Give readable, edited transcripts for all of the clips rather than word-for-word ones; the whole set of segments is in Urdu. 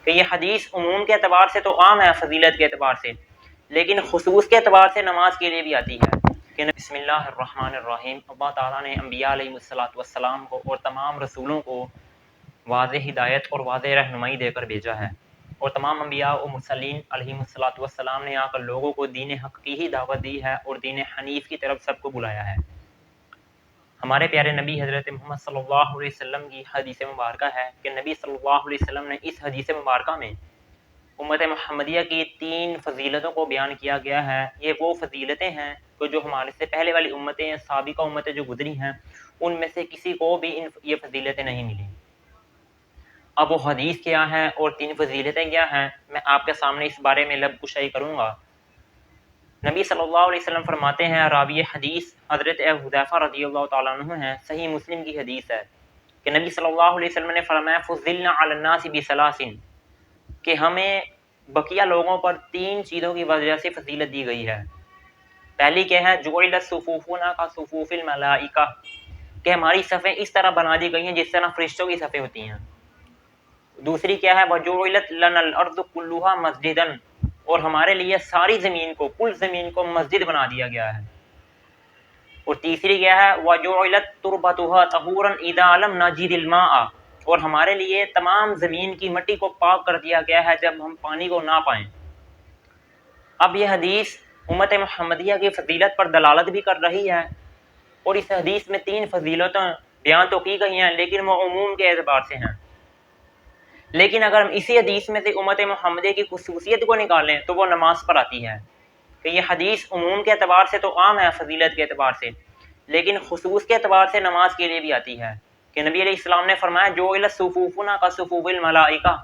کہ یہ حدیث عموم کے اعتبار سے تو عام ہے فضیلت کے اعتبار سے، لیکن خصوص کے اعتبار سے نماز کے لیے بھی آتی ہے کہ بسم اللہ الرحمن الرحیم، اللہ تعالیٰ نے انبیاء علیہ السلام کو اور تمام رسولوں کو واضح ہدایت اور واضح رہنمائی دے کر بھیجا ہے، اور تمام انبیاء و مرسلین علیہ السلام نے آ کر لوگوں کو دین حق کی ہی دعوت دی ہے اور دین حنیف کی طرف سب کو بلایا ہے۔ ہمارے پیارے نبی حضرت محمد صلی اللہ علیہ وسلم کی حدیث مبارکہ ہے کہ نبی صلی اللہ علیہ وسلم نے اس حدیث مبارکہ میں امت محمدیہ کی 3 فضیلتوں کو بیان کیا گیا ہے۔ یہ وہ فضیلتیں ہیں کہ جو ہمارے سے پہلے والی امتیں، سابقہ امتیں جو گزری ہیں، ان میں سے کسی کو بھی یہ فضیلتیں نہیں ملیں۔ اب وہ حدیث کیا ہے اور 3 فضیلتیں کیا ہیں، میں آپ کے سامنے اس بارے میں لب کشائی کروں گا۔ نبی صلی اللہ علیہ وسلم فرماتے ہیں، راوی حدیث حضرت حذیفہ رضی اللہ تعالیٰ عنہ ہیں، صحیح مسلم کی حدیث ہے کہ نبی صلی اللہ علیہ وسلم نے فرمایا فضلنا علی الناس بثلاث، کہ ہمیں بقیہ لوگوں پر 3 چیزوں کی وجہ سے فضیلت دی گئی ہے۔ پہلی کیا ہے، جعلت صفوفنا کصفوف الملائکہ، کہ ہماری صفیں اس طرح بنا دی گئی ہیں جس طرح فرشتوں کی صفیں ہوتی ہیں۔ دوسری کیا ہے، وجعلت لنا الارض کلھا مسجدا، اور ہمارے لیے ساری زمین کو، کل زمین کو مسجد بنا دیا گیا ہے۔ اور تیسری کیا ہے، وجعلت تربتها طہورا اذا لم نجد الماء، اور ہمارے لیے تمام زمین کی مٹی کو پاک کر دیا گیا ہے جب ہم پانی کو نہ پائیں۔ اب یہ حدیث امت محمدیہ کی فضیلت پر دلالت بھی کر رہی ہے، اور اس حدیث میں 3 فضیلتیں بیان تو کی گئی ہیں لیکن وہ عموم کے اعتبار سے ہیں۔ لیکن اگر ہم اسی حدیث میں سے امت محمدیہ کی خصوصیت کو نکالیں تو وہ نماز پر آتی ہے کہ یہ حدیث عموم کے اعتبار سے تو عام ہے فضیلت کے اعتبار سے، لیکن خصوص کے اعتبار سے نماز کے لیے بھی آتی ہے کہ نبی علیہ السلام نے فرمایا جعلت صفوفنا کصفوف الملائکہ،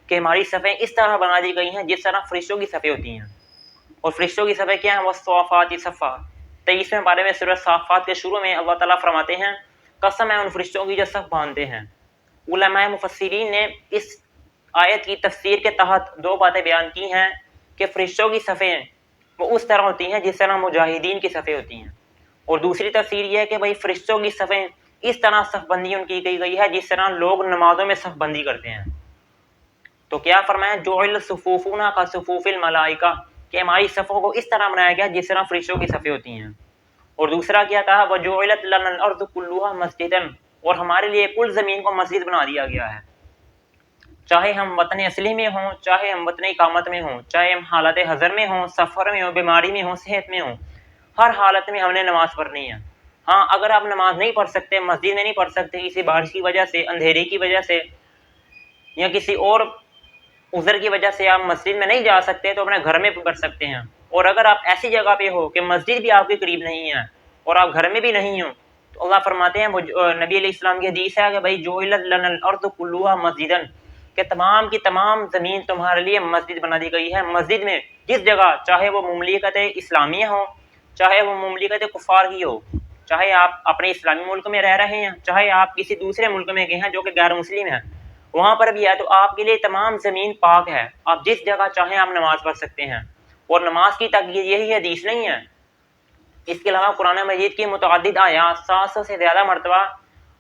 کہ ہماری صفیں اس طرح بنا دی گئی ہیں جس طرح فرشتوں کی صفیں ہوتی ہیں۔ اور فرشتوں کی صفیں کیا ہیں، والصافات صفا، 23ویں پارے میں سورہ صافات کے شروع میں اللہ تعالیٰ فرماتے ہیں قسم ہے ان فرشتوں کی جو صف باندھتے ہیں۔ علماء مفسرین نے اس آیت کی تفسیر کے تحت 2 باتیں بیان کی ہیں کہ فرشتوں کی صفیں وہ اس طرح ہوتی ہیں جس طرح مجاہدین کی صفیں ہوتی ہیں، اور دوسری تفسیر یہ ہے کہ بھائی فرشتوں کی صفیں اس طرح صف بندی ان کی گئی ہے جس طرح لوگ نمازوں میں صف بندی کرتے ہیں۔ تو کیا فرمایا، جعلت صفوفنا کصفوف الملائکہ، کہ ہماری صفوں کو اس طرح بنایا گیا جس طرح فرشتوں کی صفیں ہوتی ہیں۔ اور دوسرا کیا کہا، وجعلت لنا الارض کلھا مسجدا، اور ہمارے لیے کل زمین کو مسجد بنا دیا گیا ہے، چاہے ہم وطن اصلی میں ہوں، چاہے ہم وطن اقامت میں ہوں، چاہے ہم حالت حضر میں ہوں، سفر میں ہوں، بیماری میں ہوں، صحت میں ہوں، ہر حالت میں ہم نے نماز پڑھنی ہے۔ ہاں اگر آپ نماز نہیں پڑھ سکتے، مسجد میں نہیں پڑھ سکتے، کسی بارش کی وجہ سے، اندھیری کی وجہ سے، یا کسی اور عذر کی وجہ سے آپ مسجد میں نہیں جا سکتے تو اپنے گھر میں پڑھ سکتے ہیں۔ اور اگر آپ ایسی جگہ پہ ہو کہ مسجد بھی آپ کے قریب نہیں ہے اور آپ گھر میں بھی نہیں ہو، تو اللہ فرماتے ہیں، نبی علیہ السلام کی حدیث ہے کہ بھائی جعلت لنا الارض کلھا مسجدا، کہ تمام کی تمام زمین تمہارے لیے مسجد بنا دی گئی ہے۔ مسجد میں جس جگہ، چاہے وہ مملکت اسلامیہ ہو، چاہے وہ مملکت کفار ہی ہو، چاہے آپ اپنے اسلامی ملک میں رہ رہے ہیں، چاہے آپ کسی دوسرے ملک میں گئے ہیں جو کہ غیر مسلم ہے، وہاں پر بھی ہے، تو آپ کے لیے تمام زمین پاک ہے، آپ جس جگہ چاہیں آپ نماز پڑھ سکتے ہیں۔ اور نماز کی تاکید یہی حدیث نہیں ہے، اس کے علاوہ قرآن مجید کی متعدد آیات، 700 سے زیادہ مرتبہ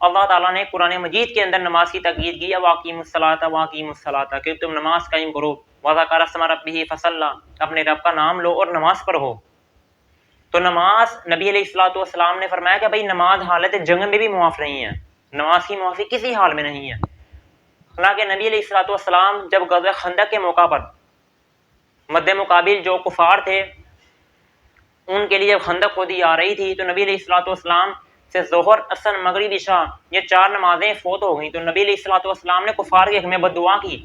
اللہ تعالیٰ نے قرآن مجید کے اندر نماز کی تاکید کی ہے، واقیموا الصلاۃ واقیموا الصلاۃ، کہ تم نماز قائم کرو، وذکر اسم ربہ فصلی، اپنے رب کا نام لو اور نماز پڑھو۔ تو نماز نبی علیہ الصلوۃ والسلام نے فرمایا کہ بھائی نماز حالت جنگ میں بھی معاف نہیں ہے، نماز کی معافی کسی حال میں نہیں ہے۔ حالانکہ نبی علیہ الصلوۃ والسلام جب غزوہ خندق کے موقع پر مد مقابل جو کفار تھے ان کے لیے خندق کھودی آ رہی تھی، تو نبی علیہ الصلوۃ والسلام سے ظہر، عصر، مغرب، عشاء یہ 4 نمازیں فوت ہو گئیں، تو نبی علیہ الصلوۃ والسلام نے کفار کے حق میں بد دعا کی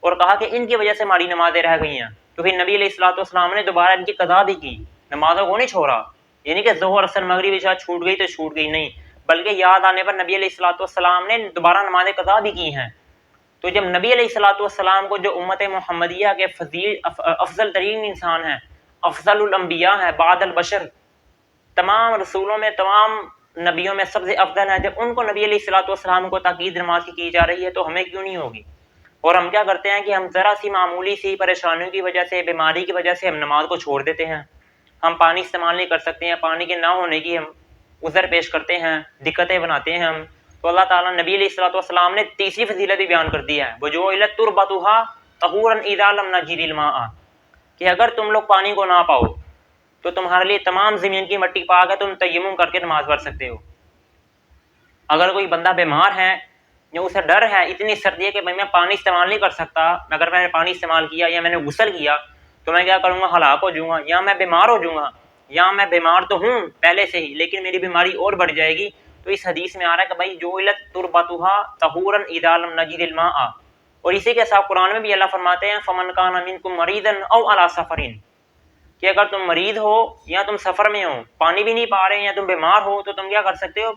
اور کہا کہ ان کی وجہ سے ہماری نمازیں رہ گئی ہیں۔ تو پھر نبی علیہ الصلوۃ والسلام نے دوبارہ ان کی قضا بھی کی، نمازوں کو نہیں چھوڑا، یعنی کہ ظہر، عصر، مغرب، عشاء چھوٹ گئی تو چھوٹ گئی نہیں، بلکہ یاد آنے پر نبی علیہ الصلوۃ والسلام نے دوبارہ نمازیں قضا بھی کی ہیں۔ تو جب نبی علیہ الصلوۃ والسلام کو، جو امت محمدیہ کے افضل ترین انسان ہیں، افضل الانبیاء ہیں بعد البشر، تمام رسولوں میں، تمام نبیوں میں سب سے افضل ہیں، جب ان کو نبی علیہ الصلوۃ والسلام کو تاکید نماز کی جا رہی ہے تو ہمیں کیوں نہیں ہوگی؟ اور ہم کیا کرتے ہیں کہ ہم ذرا سی معمولی سی پریشانیوں کی وجہ سے، بیماری کی وجہ سے ہم نماز کو چھوڑ دیتے ہیں، ہم پانی استعمال نہیں کر سکتے ہیں، پانی کے نہ ہونے کی ہم عذر پیش کرتے ہیں، دقتیں بناتے ہیں ہم۔ تو اللہ تعالیٰ نبی علیہ الصلوۃ والسلام نے تیسری فضیلت بھی بیان کر دی ہے، وجعلت تربتها طہورا اذا لم نجد الماء، کہ اگر تم لوگ پانی کو نہ پاؤ تو تمہارے لیے تمام زمین کی مٹی پاک ہے، تم تیمم کر کے نماز پڑھ سکتے ہو۔ اگر کوئی بندہ بیمار ہے یا اسے ڈر ہے، اتنی سردی ہے کہ بھائی میں پانی استعمال نہیں کر سکتا، اگر میں نے پانی استعمال کیا یا میں نے غسل کیا تو میں کیا کروں گا، ہلاک ہو جاؤں گا، یا میں بیمار ہو جاؤں گا، یا میں بیمار تو ہوں پہلے سے ہی لیکن میری بیماری اور بڑھ جائے گی، تو اس حدیث میں آ رہا ہے کہ بھائی جعلت تربتها طہورا اذا لم نجد الماء، اور اسی کے ساتھ قرآن میں بھی اللہ فرماتے ہیں فمن کان منکم مریضا او علی سفر، کہ اگر تم مریض ہو یا تم سفر میں ہو، پانی بھی نہیں پا رہے یا تم بیمار ہو، تو تم کیا کر سکتے ہو،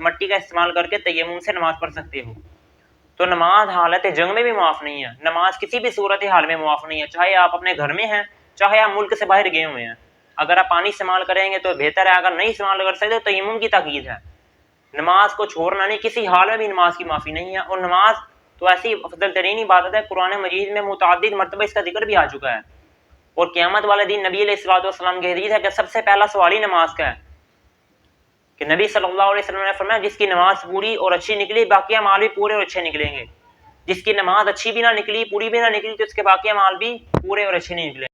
مٹی کا استعمال کر کے تیمم سے نماز پڑھ سکتے ہو۔ تو نماز حالت جنگ میں بھی معاف نہیں ہے، نماز کسی بھی صورت حال میں معاف نہیں ہے، چاہے آپ اپنے گھر میں ہیں، چاہے آپ ملک سے باہر گئے ہوئے ہیں۔ اگر آپ پانی استعمال کریں گے تو بہتر ہے، اگر نہیں استعمال کر سکتے تو تیمم کی تاکید ہے، نماز کو چھوڑنا نہیں، کسی حال میں بھی نماز کی معافی نہیں ہے۔ اور نماز تو ایسی افضل ترین عبادت ہے، قرآن مجید میں متعدد مرتبہ اس کا ذکر بھی آ چکا ہے، اور قیامت والے دن نبی علیہ الصلوۃ والسلام کی حدیث ہے کہ سب سے پہلا سوال ہی نماز کا ہے، کہ نبی صلی اللہ علیہ وسلم نے فرمایا جس کی نماز پوری اور اچھی نکلی باقی اعمال بھی پورے اور اچھے نکلیں گے، جس کی نماز اچھی بھی نہ نکلی، پوری بھی نہ نکلی، تو اس کے باقی اعمال بھی پورے اور اچھے نہیں نکلیں۔